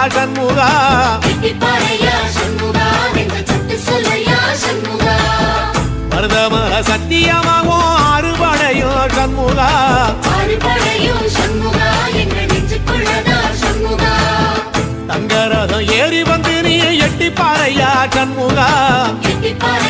சண்முகா மருதமர சத்தியமாகும் அறுபடையும் சண்முகா தங்கரதம் ஏறி வந்து நீ எட்டிப்பாறையா சண்முகா